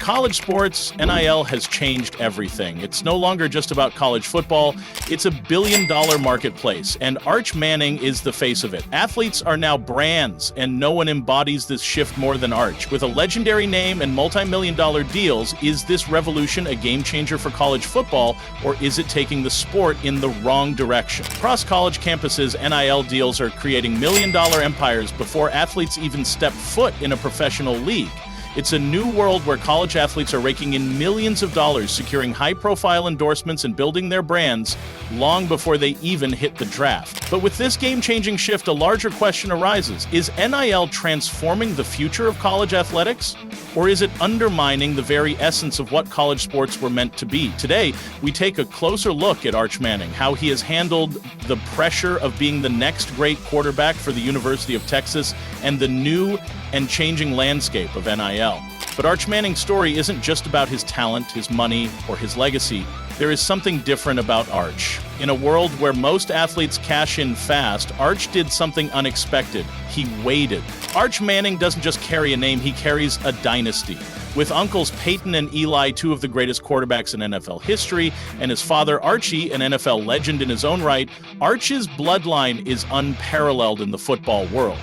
college sports, NIL has changed everything. It's no longer just about college football. It's a billion-dollar marketplace, and Arch Manning is the face of it. Athletes are now brands, and no one embodies this shift more than Arch. With a legendary name and multi-million-dollar deals, is this revolution a game-changer for college football, or is it taking the sport in the wrong direction? Across college campuses, NIL deals are creating million-dollar empires before athletes even step foot in a professional league. It's a new world where college athletes are raking in millions of dollars, securing high-profile endorsements and building their brands long before they even hit the draft. But with this game-changing shift, a larger question arises. Is NIL transforming the future of college athletics? Or is it undermining the very essence of what college sports were meant to be? Today, we take a closer look at Arch Manning, how he has handled the pressure of being the next great quarterback for the University of Texas, and the new and changing landscape of NIL. But Arch Manning's story isn't just about his talent, his money, or his legacy. There is something different about Arch. In a world where most athletes cash in fast, Arch did something unexpected. He waited. Arch Manning doesn't just carry a name, he carries a dynasty. With uncles Peyton and Eli, two of the greatest quarterbacks in NFL history, and his father Archie, an NFL legend in his own right, Arch's bloodline is unparalleled in the football world.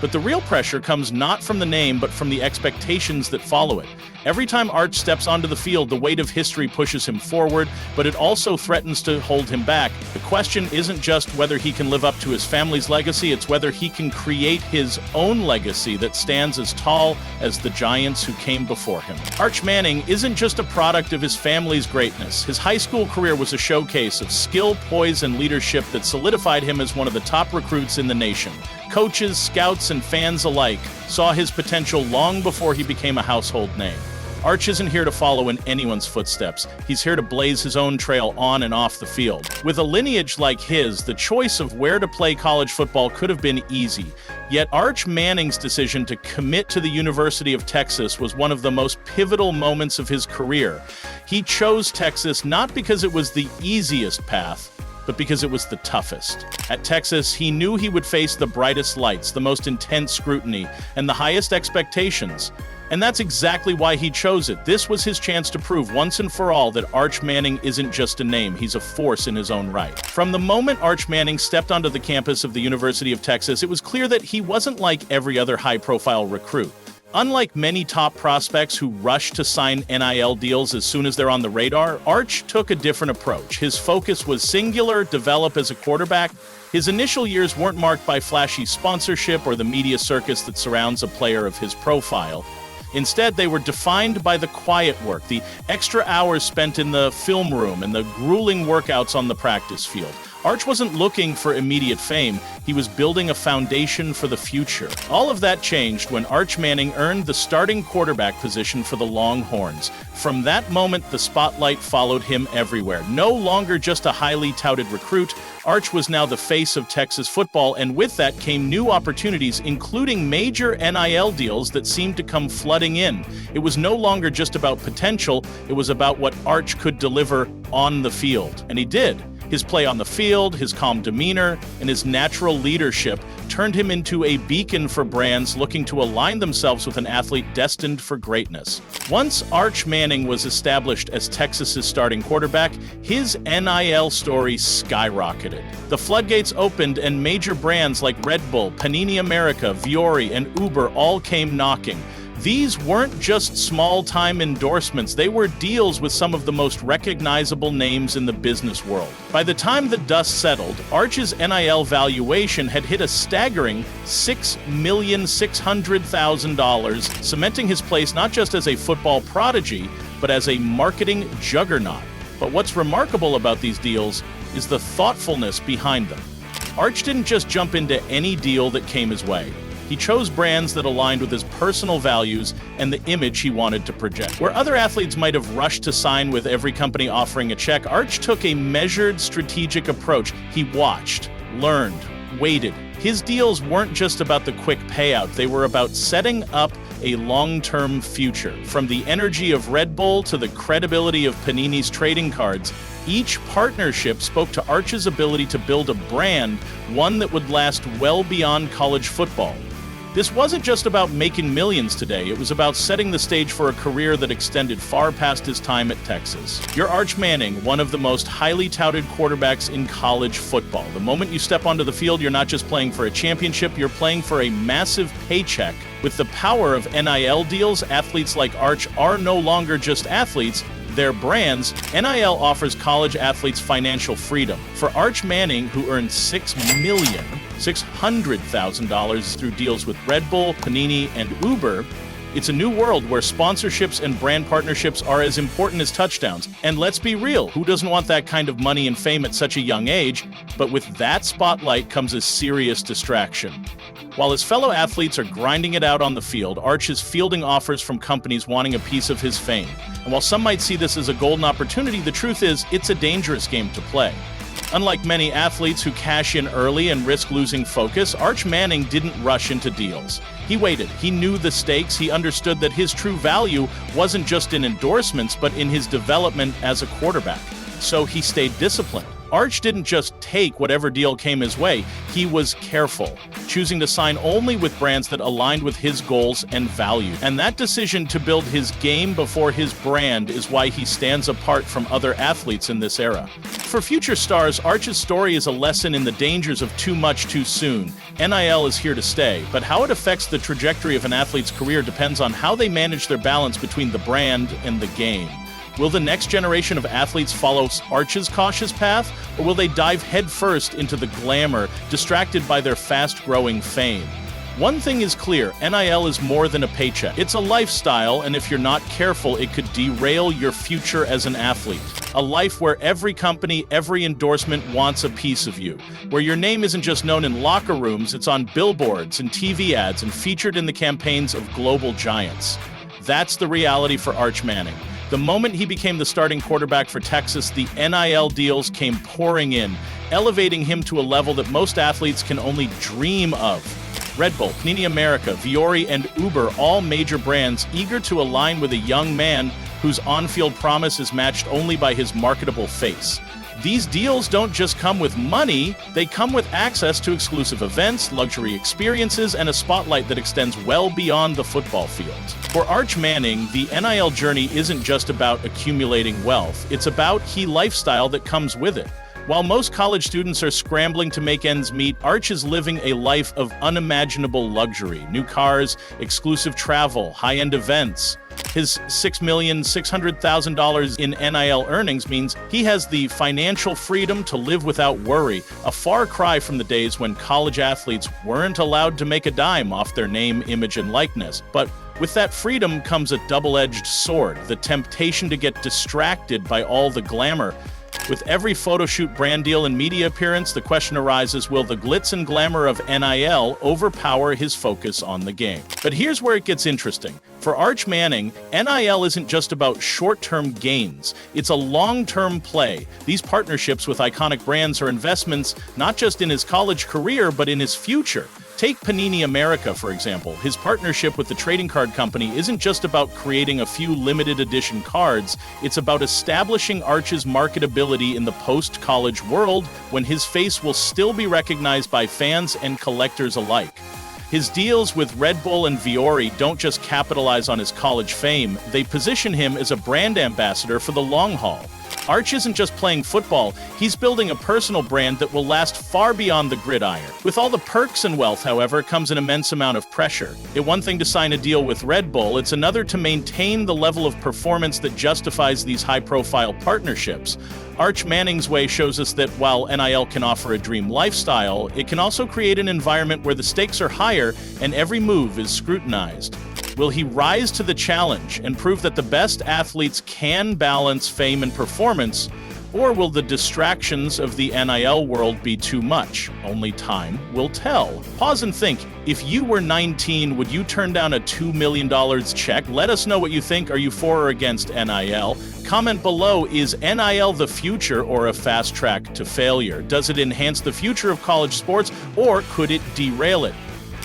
But the real pressure comes not from the name, but from the expectations that follow it. Every time Arch steps onto the field, the weight of history pushes him forward, but it also threatens to hold him back. The question isn't just whether he can live up to his family's legacy, it's whether he can create his own legacy that stands as tall as the giants who came before him. Arch Manning isn't just a product of his family's greatness. His high school career was a showcase of skill, poise, and leadership that solidified him as one of the top recruits in the nation. Coaches, scouts, and fans alike saw his potential long before he became a household name. Arch isn't here to follow in anyone's footsteps. He's here to blaze his own trail on and off the field. With a lineage like his, the choice of where to play college football could have been easy. Yet Arch Manning's decision to commit to the University of Texas was one of the most pivotal moments of his career. He chose Texas not because it was the easiest path, but because it was the toughest. At Texas, he knew he would face the brightest lights, the most intense scrutiny, and the highest expectations. And that's exactly why he chose it. This was his chance to prove once and for all that Arch Manning isn't just a name, he's a force in his own right. From the moment Arch Manning stepped onto the campus of the University of Texas, it was clear that he wasn't like every other high-profile recruit. Unlike many top prospects who rush to sign NIL deals as soon as they're on the radar, Arch took a different approach. His focus was singular: develop as a quarterback. His initial years weren't marked by flashy sponsorship or the media circus that surrounds a player of his profile. Instead, they were defined by the quiet work, the extra hours spent in the film room, and the grueling workouts on the practice field. Arch wasn't looking for immediate fame, he was building a foundation for the future. All of that changed when Arch Manning earned the starting quarterback position for the Longhorns. From that moment, the spotlight followed him everywhere. No longer just a highly touted recruit, Arch was now the face of Texas football, and with that came new opportunities, including major NIL deals that seemed to come flooding in. It was no longer just about potential, it was about what Arch could deliver on the field. And he did. His play on the field, his calm demeanor, and his natural leadership turned him into a beacon for brands looking to align themselves with an athlete destined for greatness. Once Arch Manning was established as Texas's starting quarterback, his NIL story skyrocketed. The floodgates opened and major brands like Red Bull, Panini America, Viore, and Uber all came knocking. These weren't just small-time endorsements, they were deals with some of the most recognizable names in the business world. By the time the dust settled, Arch's NIL valuation had hit a staggering $6,600,000, cementing his place not just as a football prodigy, but as a marketing juggernaut. But what's remarkable about these deals is the thoughtfulness behind them. Arch didn't just jump into any deal that came his way. He chose brands that aligned with his personal values and the image he wanted to project. Where other athletes might have rushed to sign with every company offering a check, Arch took a measured, strategic approach. He watched, learned, waited. His deals weren't just about the quick payout, they were about setting up a long-term future. From the energy of Red Bull to the credibility of Panini's trading cards, each partnership spoke to Arch's ability to build a brand, one that would last well beyond college football. This wasn't just about making millions today, it was about setting the stage for a career that extended far past his time at Texas. You're Arch Manning, one of the most highly touted quarterbacks in college football. The moment you step onto the field, you're not just playing for a championship, you're playing for a massive paycheck. With the power of NIL deals, athletes like Arch are no longer just athletes, they're brands. NIL offers college athletes financial freedom. For Arch Manning, who earned $6,600,000 through deals with Red Bull, Panini, and Uber, it's a new world where sponsorships and brand partnerships are as important as touchdowns. And let's be real, who doesn't want that kind of money and fame at such a young age? But with that spotlight comes a serious distraction. While his fellow athletes are grinding it out on the field, Arch is fielding offers from companies wanting a piece of his fame. And while some might see this as a golden opportunity, the truth is, it's a dangerous game to play. Unlike many athletes who cash in early and risk losing focus, Arch Manning didn't rush into deals. He waited. He knew the stakes. He understood that his true value wasn't just in endorsements, but in his development as a quarterback. So he stayed disciplined. Arch didn't just take whatever deal came his way, he was careful, choosing to sign only with brands that aligned with his goals and values. And that decision to build his game before his brand is why he stands apart from other athletes in this era. For future stars, Arch's story is a lesson in the dangers of too much too soon. NIL is here to stay, but how it affects the trajectory of an athlete's career depends on how they manage their balance between the brand and the game. Will the next generation of athletes follow Arch's cautious path, or will they dive headfirst into the glamour, distracted by their fast-growing fame? One thing is clear, NIL is more than a paycheck. It's a lifestyle, and if you're not careful, it could derail your future as an athlete. A life where every company, every endorsement wants a piece of you. Where your name isn't just known in locker rooms, it's on billboards and TV ads and featured in the campaigns of global giants. That's the reality for Arch Manning. The moment he became the starting quarterback for Texas, the NIL deals came pouring in, elevating him to a level that most athletes can only dream of. Red Bull, Panini America, Viore, and Uber, all major brands eager to align with a young man whose on-field promise is matched only by his marketable face. These deals don't just come with money, they come with access to exclusive events, luxury experiences, and a spotlight that extends well beyond the football field. For Arch Manning, the NIL journey isn't just about accumulating wealth, it's about the lifestyle that comes with it. While most college students are scrambling to make ends meet, Arch is living a life of unimaginable luxury. New cars, exclusive travel, high-end events. His $6,600,000 in NIL earnings means he has the financial freedom to live without worry, a far cry from the days when college athletes weren't allowed to make a dime off their name, image, and likeness. But with that freedom comes a double-edged sword, the temptation to get distracted by all the glamour. With every photo shoot, brand deal, and media appearance, the question arises, will the glitz and glamour of NIL overpower his focus on the game? But here's where it gets interesting. For Arch Manning, NIL isn't just about short-term gains. It's a long-term play. These partnerships with iconic brands are investments not just in his college career, but in his future. Take Panini America, for example. His partnership with the trading card company isn't just about creating a few limited edition cards, it's about establishing Arch's marketability in the post-college world when his face will still be recognized by fans and collectors alike. His deals with Red Bull and Viore don't just capitalize on his college fame, they position him as a brand ambassador for the long haul. Arch isn't just playing football, he's building a personal brand that will last far beyond the gridiron. With all the perks and wealth, however, comes an immense amount of pressure. It's one thing to sign a deal with Red Bull, it's another to maintain the level of performance that justifies these high-profile partnerships. Arch Manning's way shows us that while NIL can offer a dream lifestyle, it can also create an environment where the stakes are higher and every move is scrutinized. Will he rise to the challenge and prove that the best athletes can balance fame and performance, or will the distractions of the NIL world be too much? Only time will tell. Pause and think. If you were 19, would you turn down a $2 million check? Let us know what you think. Are you for or against NIL? Comment below, is NIL the future or a fast track to failure? Does it enhance the future of college sports, or could it derail it?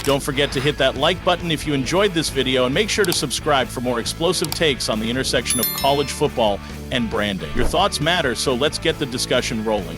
Don't forget to hit that like button if you enjoyed this video, and make sure to subscribe for more explosive takes on the intersection of college football and branding. Your thoughts matter, so let's get the discussion rolling.